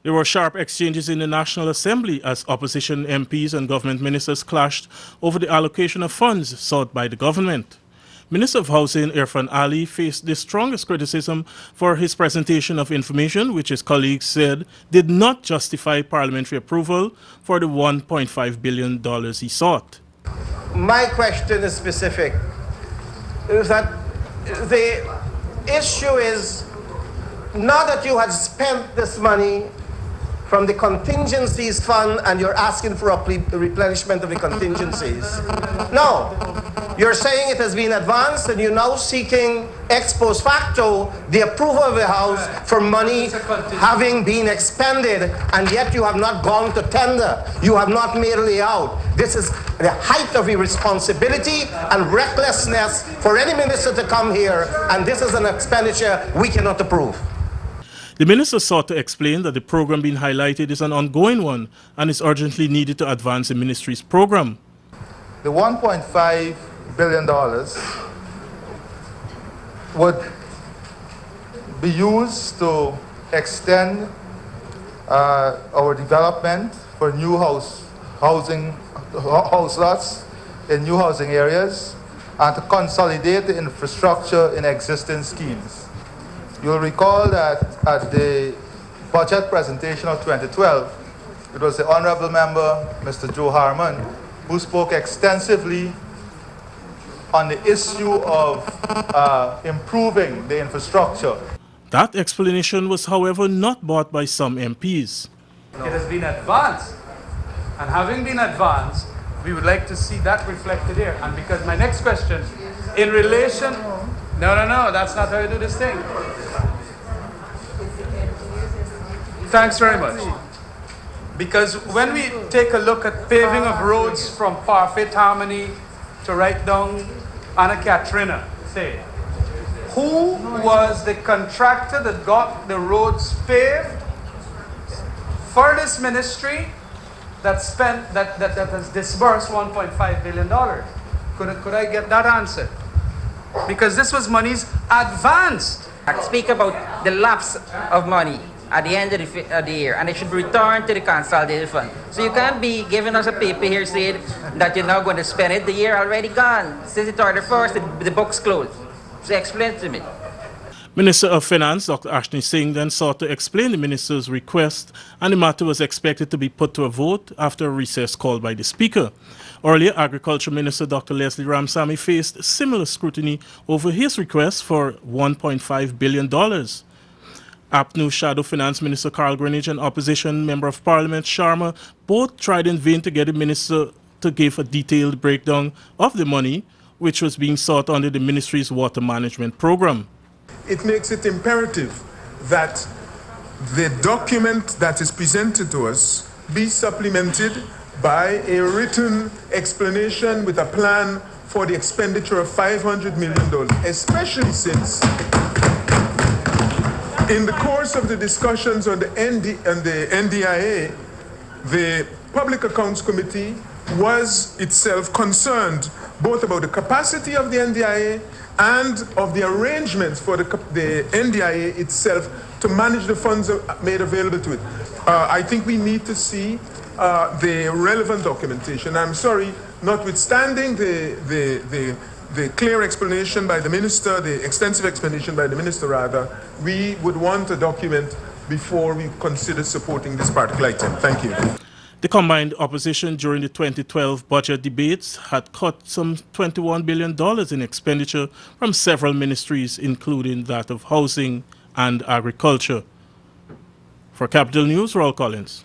There were sharp exchanges in the National Assembly as opposition MPs and government ministers clashed over the allocation of funds sought by the government. Minister of Housing Irfan Ali faced the strongest criticism for his presentation of information, which his colleagues said did not justify parliamentary approval for the $1.5 billion he sought. My question is specific. Is that the issue is not that you had spent this money from the contingencies fund and you're asking for a replenishment of the contingencies. No, you're saying it has been advanced and you're now seeking ex post facto the approval of the House for money having been expended, and yet you have not gone to tender. You have not made a layout. This is the height of irresponsibility and recklessness for any minister to come here, and this is an expenditure we cannot approve. The minister sought to explain that the program being highlighted is an ongoing one and is urgently needed to advance the ministry's program. The $1.5 billion would be used to extend our development for new house lots in new housing areas and to consolidate the infrastructure in existing schemes. You'll recall that at the budget presentation of 2012, it was the Honorable Member, Mr. Joe Harmon, who spoke extensively on the issue of improving the infrastructure. That explanation was, however, not bought by some MPs. It has been advanced, and having been advanced, we would like to see that reflected here. And because my next question, in relation, no, that's not how you do this thing. Thanks very much. Because when we take a look at paving of roads from Parfait Harmony to right down Anna Katrina, say, who was the contractor that got the roads paved for this ministry that has disbursed $1.5 billion? Could I get that answer? Because this was monies advanced. Speak about the lapse of money at the end of the year, and it should return to the consolidated fund. So you can't be giving us a paper here saying that you're now going to spend it. The year already gone. Since it started first, the book's closed. So explain to me. Minister of Finance, Dr. Ashley Singh, then sought to explain the minister's request, and the matter was expected to be put to a vote after a recess called by the Speaker. Earlier, Agriculture Minister Dr. Leslie Ramsamy faced similar scrutiny over his request for $1.5 billion. APNU Shadow Finance Minister Carl Greenidge and Opposition Member of Parliament Sharma both tried in vain to get the minister to give a detailed breakdown of the money which was being sought under the ministry's water management program. It makes it imperative that the document that is presented to us be supplemented by a written explanation with a plan for the expenditure of $500 million, especially since in the course of the discussions on the NDIA, the Public Accounts Committee was itself concerned both about the capacity of the NDIA and of the arrangements for the NDIA itself to manage the funds made available to it. I think we need to see the relevant documentation. I'm sorry, notwithstanding the clear explanation by the minister, the extensive explanation by the minister rather, we would want a document before we consider supporting this particular item. Thank you. The combined opposition during the 2012 budget debates had cut some $21 billion in expenditure from several ministries, including that of housing and agriculture. For Capital News, Raul Collins.